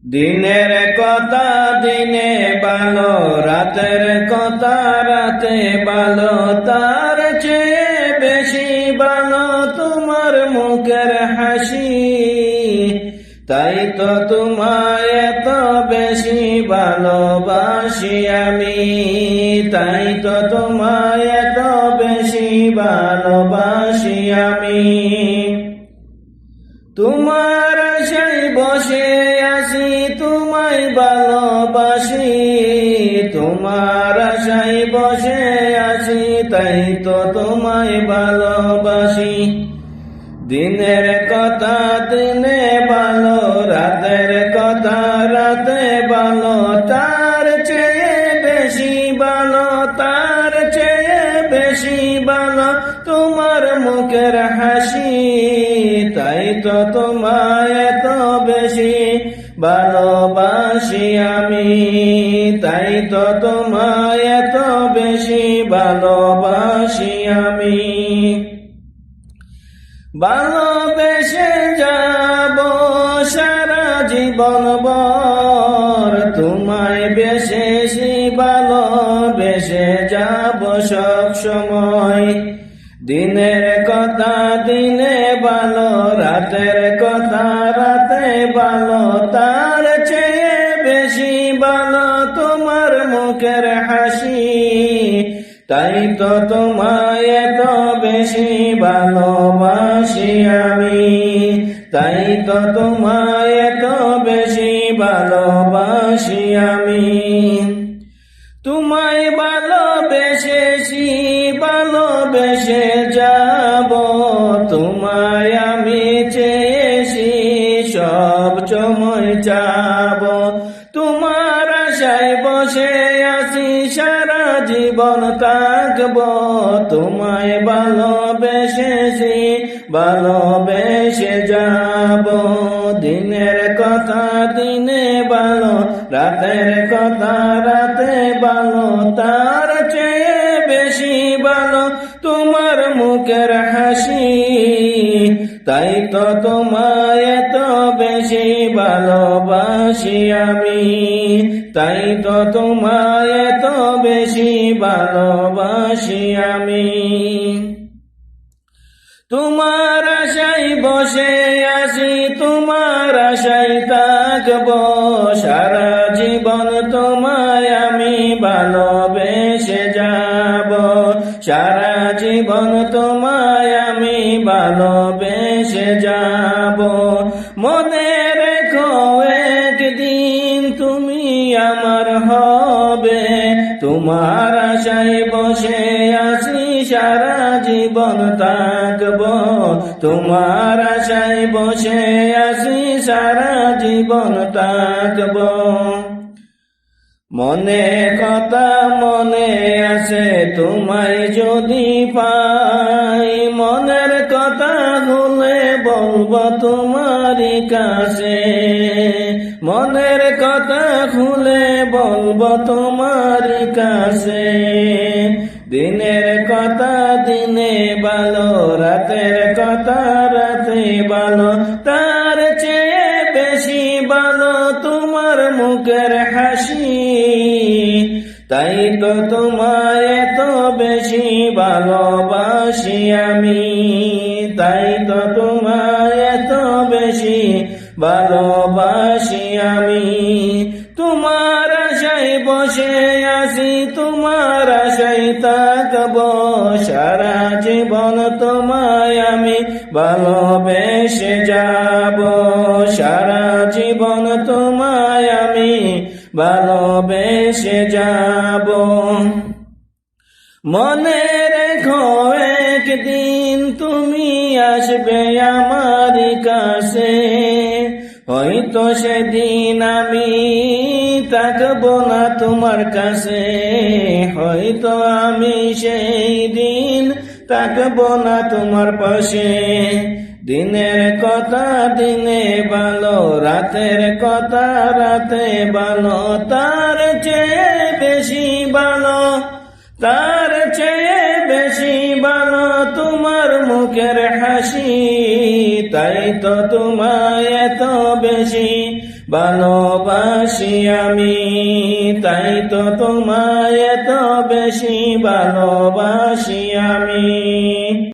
দিনের কথা দিনে ভালো, রাতের কথা রাতে ভালো, তার চেয়ে বেশি ভালো তোমার মুখের হাসি। তাই তো তোমায় এত বেশি ভালোবাসি আমি, তাই তো তোমায় এত বেশি ভালোবাসি আমি। তোমার আশায় বসে আছি তোমায় ভালোবাসি, তোমার আশায় বসে আছি তাই তো তোমায় ভালোবাসি। দিনের কথা দিনে ভালো, রাতের কথা রাতে ভালো, তার চেয়ে বেশি ভালো, তার চেয়ে বেশি ভালো তোমার মুখের হাসি। তাই তো তোমায় এত বেশি ভালোবাসি আমি, তাই তো তোমায় এত বেশি ভালোবাসি আমি। ভালোবেসে যাব সারা জীবন ভর, তোমায় বেশি ভালোবেসে যাব সব সময়। দিনের কথা দিনে ভালো, রাতের কথা রাতে ভালো, তার চেয়ে বেশি ভালো তোমার মুখের হাসি। তাই তো তোমায় এত বেশি ভালোবাসি আমি, তাই তো তোমায় এত বেশি ভালোবাসি আমি। তোমায় ভালোবেসেছি ভালোবেসে যাব, তোমায় আমি চেয়েছি সব সময় যাব। তোমার আশায় বসে আছি সারা জীবন থাকব, তোমায় ভালোবেসেছি ভালোবেসে যাব। দিনের কথা দিনে ভালো, রাতের কথা রাতে ভালো, তার চেয়ে বেশি ভালো তোমার মুখের হাসি। তাই তো তোমায় এত বেশি ভালোবাসি আমি, তাই তো তোমায় এত বেশি ভালোবাসি আমি। তোমার আশায় বসে আছি তোমার আশায় থাকব, সারা জীবন তোমায় আমি ভালোবেসে যাব, সারা জীবন তোমায় আমি ভালোবেসে যাব। মনে রেখো একদিন তুমি আমার হবে, তোমার আশায় বসে আছি সারা জীবন থাকব, তোমার আশায় বসে আছি সারা জীবন থাকব। মনে কথা মনে আছে তোমায় যদি পাই, মনের কথা খুলে বলবো তোমারই কাছে, মনের কথা খুলে বলবো তোমারই কাছে। দিনের কথা দিনে ভালো, রাতের কথা রাতে ভালো, তার চেয়ে বেশি ভালো তোমার মুখের হাসি। তাই তো তোমায় এত বেশি ভালোবাসি আমি, তাই তো তোমায় এত বেশি ভালোবাসি আমি। তোমার আশায় বসে আছি তোমার আশায় থাকব, সারা জীবন তোমায় আমি ভালোবেসে যাব, সারা জীবন তোমায় আমি ভালোবেসে যাব। মনে রেখো একদিন তুমি আসবে আমার কাছে, হয়তো সেদিন আমি থাকবো না তোমার কাছে, হয়তো আমি সেই দিন থাকবো না তোমার পাশে। দিনের কথা দিনে ভালো, রাতের কথা রাতে ভালো, তার চেয়ে বেশি ভালো, তার চেয়ে বেশি ভালো তোমার মুখের হাসি, তাই তো তোমায় এত বেশি ভালোবাসি আমি, তাই তো তোমায় এত বেশি ভালোবাসি আমি।